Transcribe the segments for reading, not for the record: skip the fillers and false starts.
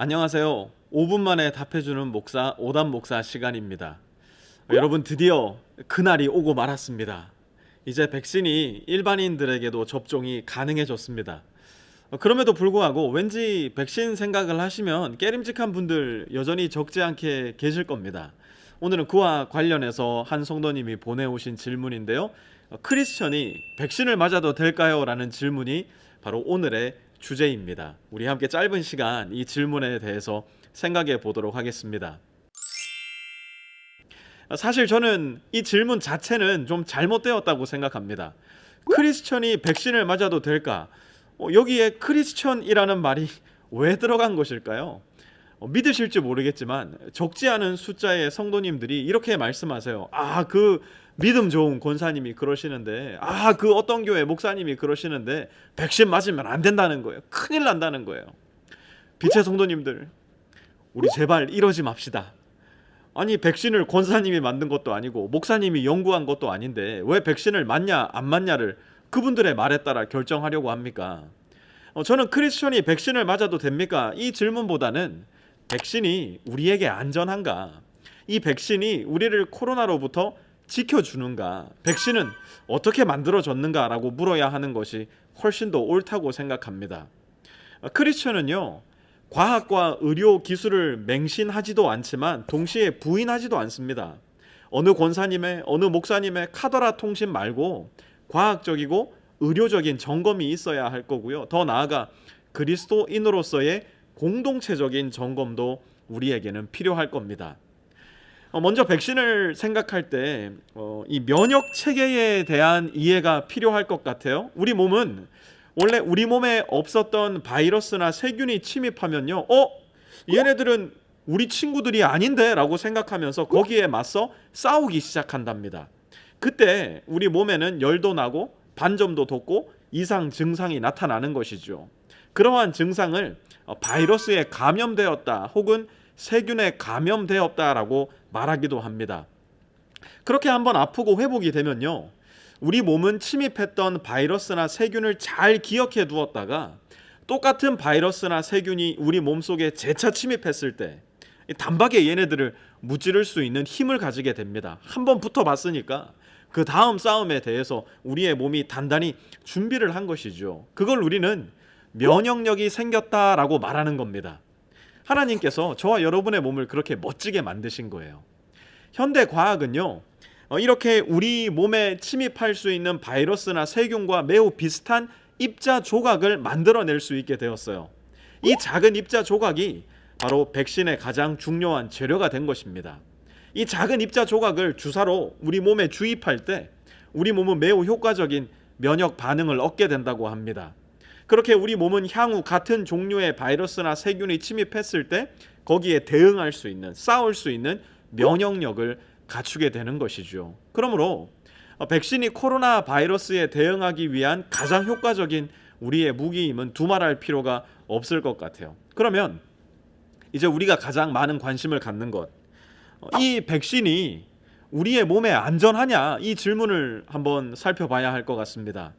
안녕하세요. 5분 만에 답해주는 목사 오담 목사 시간입니다. 여러분 드디어 그날이 오고 말았습니다. 이제 백신이 일반인들에게도 접종이 가능해졌습니다. 그럼에도 불구하고 왠지 백신 생각을 하시면 깨림직한 분들 여전히 적지 않게 계실 겁니다. 오늘은 그와 관련해서 한 성도님이 보내오신 질문인데요. 크리스천이 백신을 맞아도 될까요? 라는 질문이 바로 오늘의 주제입니다. 우리 함께 짧은 시간 이 질문에 대해서 생각해 보도록 하겠습니다. 사실 저는 이 질문 자체는 좀 잘못되었다고 생각합니다. 크리스천이 백신을 맞아도 될까? 여기에 크리스천이라는 말이 왜 들어간 것일까요? 믿으실지 모르겠지만 적지 않은 숫자의 성도님들이 이렇게 말씀하세요. 그 믿음 좋은 권사님이 그러시는데, 그 어떤 교회 목사님이 그러시는데 백신 맞으면 안 된다는 거예요. 큰일 난다는 거예요. 빛의 성도님들, 우리 제발 이러지 맙시다. 아니, 백신을 권사님이 만든 것도 아니고 목사님이 연구한 것도 아닌데 왜 백신을 맞냐 안 맞냐를 그분들의 말에 따라 결정하려고 합니까? 저는 크리스천이 백신을 맞아도 됩니까? 이 질문보다는 백신이 우리에게 안전한가? 이 백신이 우리를 코로나로부터 지켜주는가? 백신은 어떻게 만들어졌는가라고 물어야 하는 것이 훨씬 더 옳다고 생각합니다. 크리스천은요, 과학과 의료 기술을 맹신하지도 않지만 동시에 부인하지도 않습니다. 어느 권사님의, 어느 목사님의 카더라 통신 말고 과학적이고 의료적인 점검이 있어야 할 거고요. 더 나아가 그리스도인으로서의 공동체적인 점검도 우리에게는 필요할 겁니다. 먼저 백신을 생각할 때 이 면역 체계에 대한 이해가 필요할 것 같아요. 우리 몸은 원래 우리 몸에 없었던 바이러스나 세균이 침입하면요, 얘네들은 우리 친구들이 아닌데 라고 생각하면서 거기에 맞서 싸우기 시작한답니다. 그때 우리 몸에는 열도 나고 반점도 돋고 이상 증상이 나타나는 것이죠. 그러한 증상을 바이러스에 감염되었다 혹은 세균에 감염되었다라고 말하기도 합니다. 그렇게 한번 아프고 회복이 되면요, 우리 몸은 침입했던 바이러스나 세균을 잘 기억해 두었다가 똑같은 바이러스나 세균이 우리 몸속에 재차 침입했을 때 단박에 얘네들을 무찌를 수 있는 힘을 가지게 됩니다. 한번 붙어봤으니까 그 다음 싸움에 대해서 우리의 몸이 단단히 준비를 한 것이죠. 그걸 우리는 면역력이 생겼다라고 말하는 겁니다. 하나님께서 저와 여러분의 몸을 그렇게 멋지게 만드신 거예요. 현대 과학은요, 이렇게 우리 몸에 침입할 수 있는 바이러스나 세균과 매우 비슷한 입자 조각을 만들어낼 수 있게 되었어요. 이 작은 입자 조각이 바로 백신의 가장 중요한 재료가 된 것입니다. 이 작은 입자 조각을 주사로 우리 몸에 주입할 때 우리 몸은 매우 효과적인 면역 반응을 얻게 된다고 합니다. 그렇게 우리 몸은 향후 같은 종류의 바이러스나 세균이 침입했을 때 거기에 대응할 수 있는, 싸울 수 있는 면역력을 갖추게 되는 것이죠. 그러므로 백신이 코로나 바이러스에 대응하기 위한 가장 효과적인 우리의 무기임은 두말할 필요가 없을 것 같아요. 그러면 이제 우리가 가장 많은 관심을 갖는 것, 이 백신이 우리의 몸에 안전하냐, 이 질문을 한번 살펴봐야 할 것 같습니다.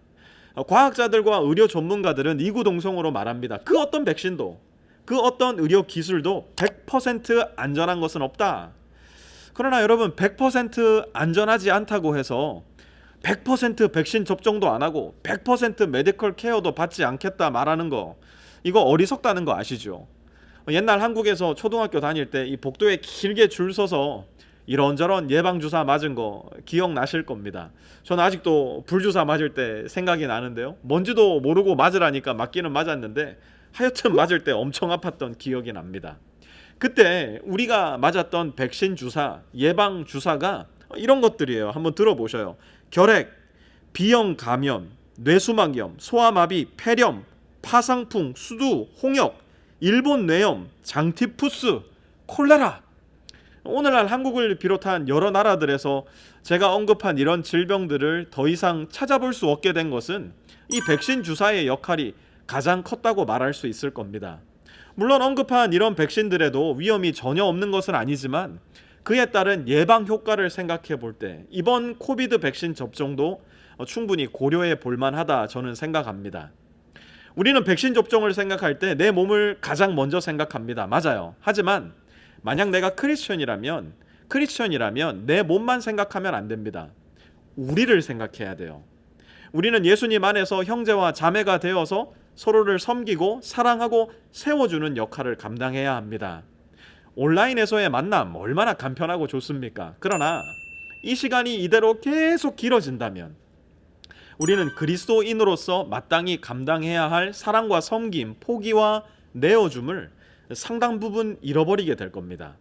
과학자들과 의료 전문가들은 이구동성으로 말합니다. 그 어떤 백신도, 그 어떤 의료 기술도 100% 안전한 것은 없다. 그러나 여러분, 100% 안전하지 않다고 해서 100% 백신 접종도 안 하고 100% 메디컬 케어도 받지 않겠다 말하는 거, 이거 어리석다는 거 아시죠? 옛날 한국에서 초등학교 다닐 때 이 복도에 길게 줄 서서 이런저런 예방주사 맞은 거 기억나실 겁니다. 저는 아직도 불주사 맞을 때 생각이 나는데요, 뭔지도 모르고 맞으라니까 맞기는 맞았는데 하여튼 맞을 때 엄청 아팠던 기억이 납니다. 그때 우리가 맞았던 백신 주사, 예방 주사가 이런 것들이에요. 한번 들어보셔요. 결핵, 비형 감염, 뇌수막염, 소아마비, 폐렴, 파상풍, 수두, 홍역, 일본 뇌염, 장티푸스, 콜레라. 오늘날 한국을 비롯한 여러 나라들에서 제가 언급한 이런 질병들을 더 이상 찾아볼 수 없게 된 것은 이 백신 주사의 역할이 가장 컸다고 말할 수 있을 겁니다. 물론 언급한 이런 백신들에도 위험이 전혀 없는 것은 아니지만 그에 따른 예방 효과를 생각해 볼 때 이번 코비드 백신 접종도 충분히 고려해 볼 만하다 저는 생각합니다. 우리는 백신 접종을 생각할 때 내 몸을 가장 먼저 생각합니다. 맞아요. 하지만 만약 내가 크리스천이라면 내 몸만 생각하면 안 됩니다. 우리를 생각해야 돼요. 우리는 예수님 안에서 형제와 자매가 되어서 서로를 섬기고 사랑하고 세워주는 역할을 감당해야 합니다. 온라인에서의 만남 얼마나 간편하고 좋습니까? 그러나 이 시간이 이대로 계속 길어진다면 우리는 그리스도인으로서 마땅히 감당해야 할 사랑과 섬김, 포기와 내어줌을 상당 부분 잃어버리게 될 겁니다.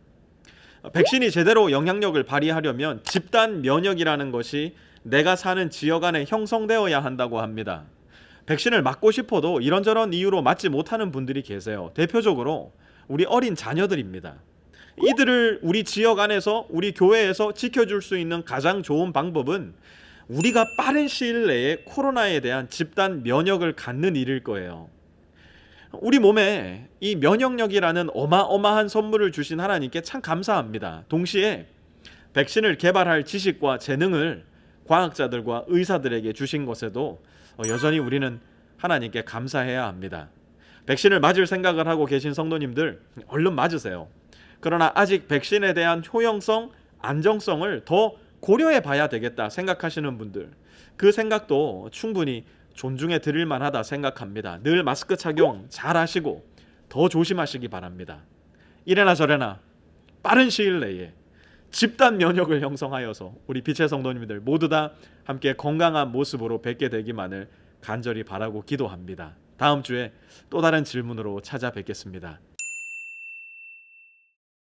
백신이 제대로 영향력을 발휘하려면 집단 면역이라는 것이 내가 사는 지역 안에 형성되어야 한다고 합니다. 백신을 맞고 싶어도 이런저런 이유로 맞지 못하는 분들이 계세요. 대표적으로 우리 어린 자녀들입니다. 이들을 우리 지역 안에서, 우리 교회에서 지켜줄 수 있는 가장 좋은 방법은 우리가 빠른 시일 내에 코로나에 대한 집단 면역을 갖는 일일 거예요. 우리 몸에 이 면역력이라는 어마어마한 선물을 주신 하나님께 참 감사합니다. 동시에 백신을 개발할 지식과 재능을 과학자들과 의사들에게 주신 것에도 여전히 우리는 하나님께 감사해야 합니다. 백신을 맞을 생각을 하고 계신 성도님들 얼른 맞으세요. 그러나 아직 백신에 대한 효용성, 안정성을 더 고려해 봐야 되겠다 생각하시는 분들, 그 생각도 충분히 존중해 드릴 만하다 생각합니다. 늘 마스크 착용 잘 하시고 더 조심하시기 바랍니다. 이래나 저래나 빠른 시일 내에 집단 면역을 형성하여서 우리 빛의 성도님들 모두 다 함께 건강한 모습으로 뵙게 되기만을 간절히 바라고 기도합니다. 다음 주에 또 다른 질문으로 찾아뵙겠습니다.